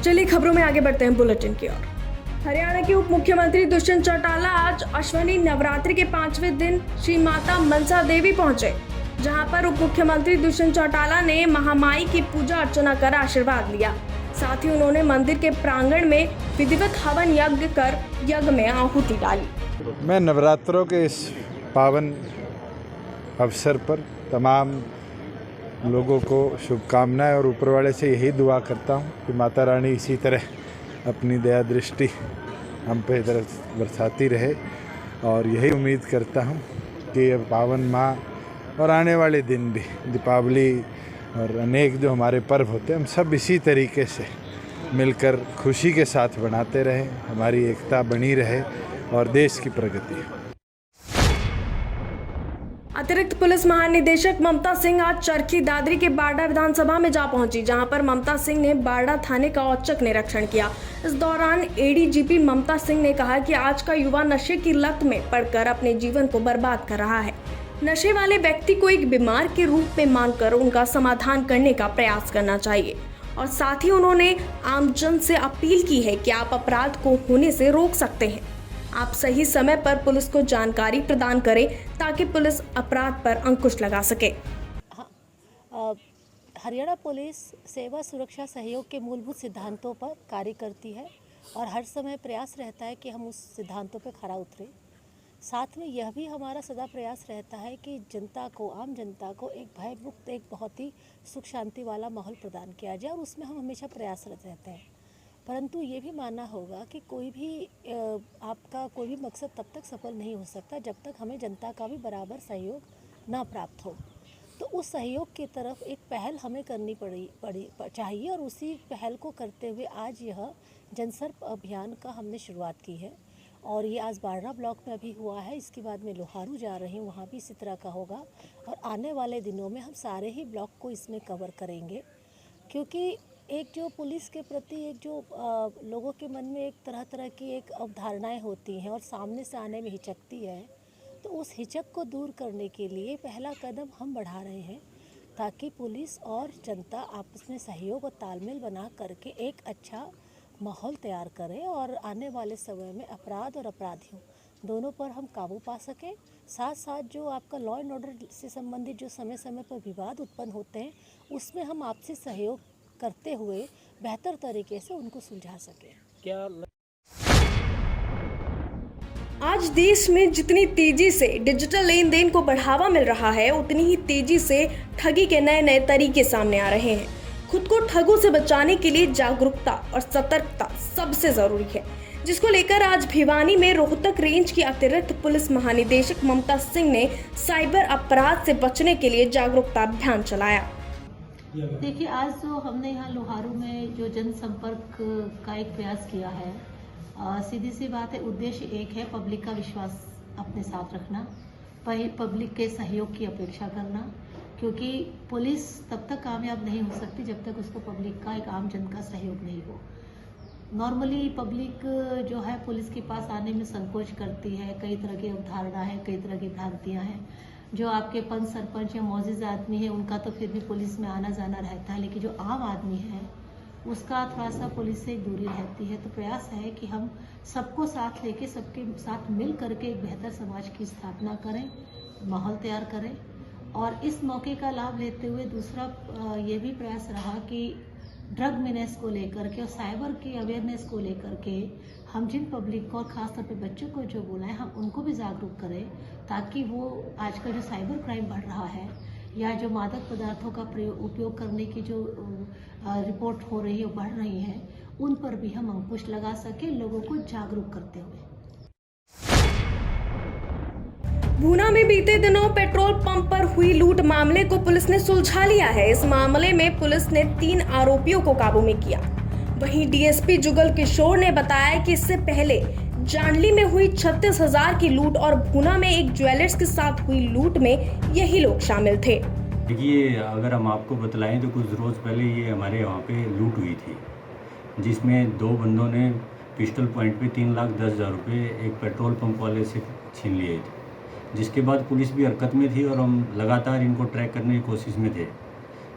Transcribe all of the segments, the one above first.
चलिए खबरों में आगे बढ़ते हैं बुलेटिन की ओर। हरियाणा के उप मुख्यमंत्री दुष्यंत चौटाला आज अश्विनी नवरात्रि के 5वें दिन श्री माता मनसा देवी पहुंचे, जहां पर उप मुख्यमंत्री दुष्यंत चौटाला ने महामाई की पूजा अर्चना कर आशीर्वाद लिया। साथ ही उन्होंने मंदिर के प्रांगण में विधिवत हवन यज्ञ कर यज्ञ में आहुति डाली। मैं नवरात्रों के इस पावन अवसर पर तमाम लोगों को शुभकामनाएं और ऊपर वाले से यही दुआ करता हूं कि माता रानी इसी तरह अपनी दया दृष्टि हम पे बरसाती रहे, और यही उम्मीद करता हूं कि ये पावन माह और आने वाले दिन भी दीपावली और अनेक जो हमारे पर्व होते हैं हम सब इसी तरीके से मिलकर खुशी के साथ बनाते रहें, हमारी एकता बनी रहे और देश की प्रगति। अतिरिक्त पुलिस महानिदेशक ममता सिंह आज चरखी दादरी के बारडा विधानसभा में जा पहुंची, जहां पर ममता सिंह ने बारडा थाने का औचक निरीक्षण किया। इस दौरान एडीजीपी ममता सिंह ने कहा कि आज का युवा नशे की लत में पड़कर अपने जीवन को बर्बाद कर रहा है। नशे वाले व्यक्ति को एक बीमार के रूप में मानकर उनका समाधान करने का प्रयास करना चाहिए, और साथ ही उन्होंने आमजन से अपील की है कि आप अपराध को होने से रोक सकते हैं। आप सही समय पर पुलिस को जानकारी प्रदान करें ताकि पुलिस अपराध पर अंकुश लगा सके। हरियाणा पुलिस सेवा सुरक्षा सहयोग के मूलभूत सिद्धांतों पर कार्य करती है और हर समय प्रयास रहता है कि हम उस सिद्धांतों पर खरा उतरें। साथ में यह भी हमारा सदा प्रयास रहता है कि जनता को, आम जनता को एक भयमुक्त, एक बहुत ही सुख शांति वाला माहौल प्रदान किया जाए, और उसमें हम हमेशा प्रयासरत रहते हैं। परंतु ये भी मानना होगा कि कोई भी आपका कोई भी मकसद तब तक सफल नहीं हो सकता जब तक हमें जनता का भी बराबर सहयोग ना प्राप्त हो। तो उस सहयोग की तरफ एक पहल हमें करनी चाहिए, और उसी पहल को करते हुए आज यह जनसंपर्क अभियान का हमने शुरुआत की है। और ये आज बारडा ब्लॉक में अभी हुआ है, इसके बाद में लोहारू जा रही हूँ, वहाँ भी इसी तरह का होगा, और आने वाले दिनों में हम सारे ही ब्लॉक को इसमें कवर करेंगे। क्योंकि एक जो पुलिस के प्रति एक जो लोगों के मन में एक तरह तरह की एक अवधारणाएं होती हैं और सामने से आने में हिचकती है, तो उस हिचक को दूर करने के लिए पहला कदम हम बढ़ा रहे हैं, ताकि पुलिस और जनता आपस में सहयोग और तालमेल बना करके एक अच्छा माहौल तैयार करें और आने वाले समय में अपराध और अपराधियों दोनों पर हम काबू पा सकें। साथ साथ जो आपका लॉ एंड ऑर्डर से संबंधित जो समय समय पर विवाद उत्पन्न होते हैं, उसमें हम आपसी सहयोग करते हुए बेहतर तरीके से उनको सुलझा सकें। आज देश में जितनी तेजी से डिजिटल लेन देन को बढ़ावा मिल रहा है, उतनी ही तेजी से ठगी के नए नए तरीके सामने आ रहे हैं। खुद को ठगों से बचाने के लिए जागरूकता और सतर्कता सबसे जरूरी है, जिसको लेकर आज भिवानी में रोहतक रेंज की अतिरिक्त पुलिस महानिदेशक ममता सिंह ने साइबर अपराध से बचने के लिए जागरूकता अभियान चलाया। देखिए, आज जो हमने यहाँ लोहारू में जो जनसंपर्क का एक प्रयास किया है, सीधी सी बात है, उद्देश्य एक है, पब्लिक का विश्वास अपने साथ रखना, पब्लिक के सहयोग की अपेक्षा करना, क्योंकि पुलिस तब तक कामयाब नहीं हो सकती जब तक उसको पब्लिक का, एक आम जन का सहयोग नहीं हो। नॉर्मली पब्लिक जो है पुलिस के पास आने में संकोच करती है, कई तरह की अवधारणा है, कई तरह की भ्रांतियाँ हैं। जो आपके पंच सरपंच या मौजूद आदमी है, उनका तो फिर भी पुलिस में आना जाना रहता है, लेकिन जो आम आदमी है उसका थोड़ा सा पुलिस से दूरी रहती है। तो प्रयास है कि हम सबको साथ लेके, सबके साथ मिल करके एक बेहतर समाज की स्थापना करें, माहौल तैयार करें। और इस मौके का लाभ लेते हुए दूसरा ये भी प्रयास रहा कि ड्रग मीनेस को लेकर के और साइबर की अवेयरनेस को लेकर के हम जिन पब्लिक को और ख़ासतौर पे बच्चों को जो बुलाएं, हम उनको भी जागरूक करें, ताकि वो आजकल जो साइबर क्राइम बढ़ रहा है या जो मादक पदार्थों का उपयोग करने की जो रिपोर्ट हो रही है, बढ़ रही है, उन पर भी हम अंकुश लगा सकें, लोगों को जागरूक करते हुए। भूना में बीते दिनों पेट्रोल पंप पर हुई लूट मामले को पुलिस ने सुलझा लिया है। इस मामले में पुलिस ने 3 आरोपियों को काबू में किया। वहीं डीएसपी जुगल किशोर ने बताया कि इससे पहले जांडली में हुई 36,000 की लूट और भूना में एक ज्वेलर्स के साथ हुई लूट में यही लोग शामिल थे। देखिए, अगर हम आपको बतलाएं तो कुछ रोज़ पहले ये हमारे वहाँ पे लूट हुई थी, जिसमें 2 बंदों ने पिस्टल पॉइंट पे 3,10,000 रुपये एक पेट्रोल पंप वाले से छीन लिए थे। जिसके बाद पुलिस भी हरकत में थी और हम लगातार इनको ट्रैक करने की कोशिश में थे।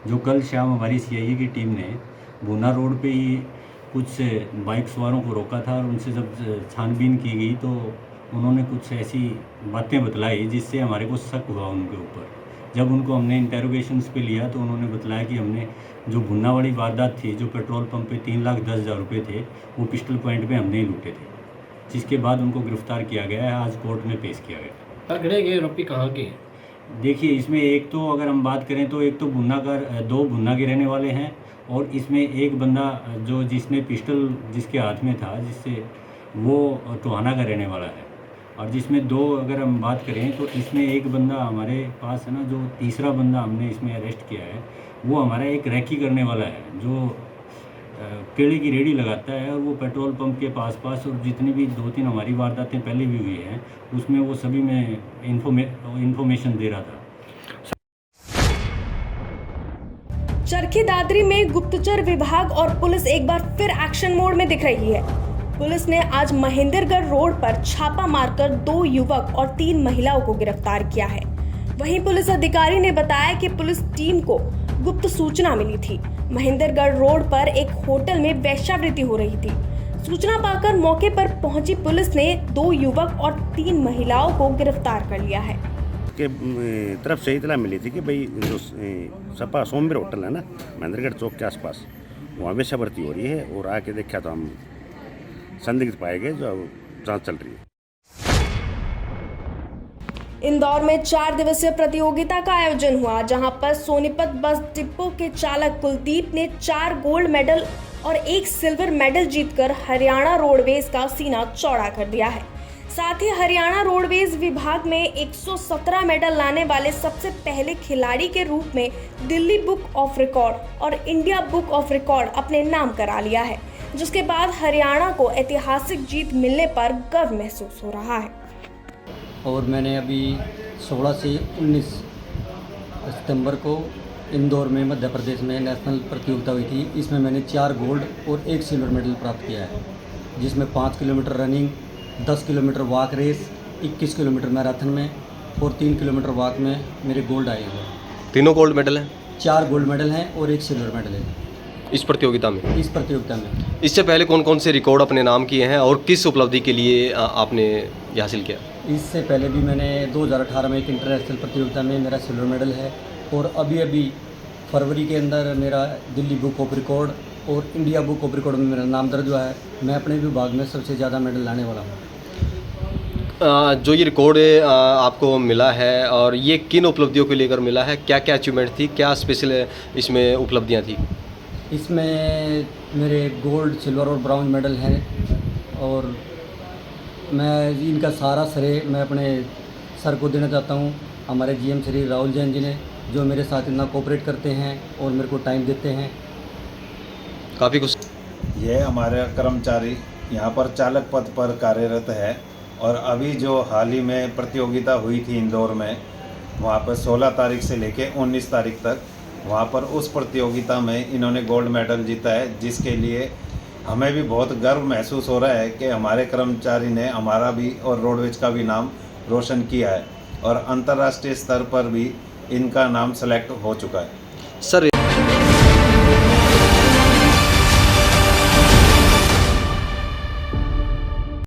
जो कल शाम हमारी सीआईए की टीम ने भूना रोड पे ही कुछ बाइक सवारों को रोका था और उनसे जब छानबीन की गई तो उन्होंने कुछ ऐसी बातें बतलाई जिससे हमारे को शक हुआ उनके ऊपर। जब उनको हमने इंटेरोगेशंस पे लिया तो उन्होंने बतलाया कि हमने जो भुन्ना वाली वारदात थी, जो पेट्रोल पंप पे 3,10,000 रुपये थे, वो पिस्टल पॉइंट पे हमने ही लूटे थे, जिसके बाद उनको गिरफ्तार किया गया है, आज कोर्ट में पेश किया गया। पकड़े गए आरोपी कहाँ के? देखिए, इसमें एक तो अगर हम बात करें तो एक तो दो भुन्ना के रहने वाले हैं और इसमें एक बंदा जो जिसने पिस्टल जिसके हाथ में था, जिससे वो टोहाना का रहने वाला है। और जिसमें दो अगर हम बात करें तो इसमें एक बंदा हमारे पास है ना, जो तीसरा बंदा हमने इसमें अरेस्ट किया है, वो हमारा एक रैकी करने वाला है जो केले की रेडी लगाता है और वो पेट्रोल पंप के पास और जितनी भी 2-3 हमारी वारदातें पहले भी हुई हैं उसमें वो सभी में इंफॉर्मेशन दे रहा था। चरखी दादरी में गुप्तचर विभाग और पुलिस एक बार फिर एक्शन मोड में दिख रही है। पुलिस ने आज महेंद्रगढ़ रोड पर छापा मारकर 2 युवक और 3 महिलाओं को गिरफ्तार किया है। वहीं पुलिस अधिकारी ने बताया कि पुलिस टीम को गुप्त सूचना मिली थी। महेंद्रगढ़ रोड पर एक होटल में वेश्यावृत्ति हो रही थी। सूचना पाकर मौके पर पहुंची पुलिस ने 2 युवक और 3 महिलाओं को गिरफ्तार कर लिया है। के तरफ से इतना मिली थी कि भाई जो सपा सोमवीर होटल है ना, महेंद्रगढ़ चौक के आसपास, वहाँ वेश्यावृत्ति हो रही है और आके देखा तो हम संदिग्ध पाए गए, जो जांच चल रही है। इंदौर में 4 दिवसीय प्रतियोगिता का आयोजन हुआ, जहां पर सोनीपत बस डिपो के चालक कुलदीप ने 4 गोल्ड मेडल और 1 सिल्वर मेडल जीतकर हरियाणा रोडवेज का सीना चौड़ा कर दिया है। साथ ही हरियाणा रोडवेज विभाग में 117 मेडल लाने वाले सबसे पहले खिलाड़ी के रूप में दिल्ली बुक ऑफ रिकॉर्ड और इंडिया बुक ऑफ रिकॉर्ड अपने नाम करा लिया है, जिसके बाद हरियाणा को ऐतिहासिक जीत मिलने पर गर्व महसूस हो रहा है। और मैंने अभी 16 से 19 सितंबर को इंदौर में मध्य प्रदेश में नेशनल प्रतियोगिता हुई थी। इसमें मैंने 4 गोल्ड और 1 सिल्वर मेडल प्राप्त किया है, जिसमें 5 kilometre running, 10 kilometre walk race, 21 kilometre marathon में और 3 किलोमीटर वॉक में मेरे गोल्ड आए हुए। तीनों गोल्ड मेडल हैं? 4 गोल्ड मेडल हैं और 1 सिल्वर मेडल है इस प्रतियोगिता में। इससे पहले कौन कौन से रिकॉर्ड अपने नाम किए हैं और किस उपलब्धि के लिए आपने ये हासिल किया? इससे पहले भी मैंने 2018 में एक इंटरनेशनल प्रतियोगिता में मेरा सिल्वर मेडल है और अभी फरवरी के अंदर मेरा दिल्ली बुक ऑफ रिकॉर्ड और इंडिया बुक ऑफ रिकॉर्ड में मेरा नाम दर्ज हुआ है। मैं अपने विभाग में सबसे ज़्यादा मेडल लाने वाला हूँ। जो ये रिकॉर्ड आपको मिला है और ये किन उपलब्धियों को लेकर मिला है? क्या क्या अचीवमेंट थी, क्या स्पेशल इसमें उपलब्धियाँ थी? इसमें मेरे गोल्ड, सिल्वर और ब्राउन मेडल हैं और मैं इनका सारा श्रेय मैं अपने सर को देना चाहता हूँ, हमारे जीएम श्री राहुल जैन जी ने, जो मेरे साथ इतना कोऑपरेट करते हैं और मेरे को टाइम देते हैं। काफ़ी कुछ। ये हमारे कर्मचारी यहाँ पर चालक पद पर कार्यरत है और अभी जो हाल ही में प्रतियोगिता हुई थी इंदौर में, वहाँ पर 16 तारीख से लेके 19 तारीख तक वहाँ पर उस प्रतियोगिता में इन्होंने गोल्ड मेडल जीता है, जिसके लिए हमें भी बहुत गर्व महसूस हो रहा है कि हमारे कर्मचारी ने हमारा भी और रोडवेज का भी नाम रोशन किया है और अंतर्राष्ट्रीय स्तर पर भी इनका नाम सेलेक्ट हो चुका है। सर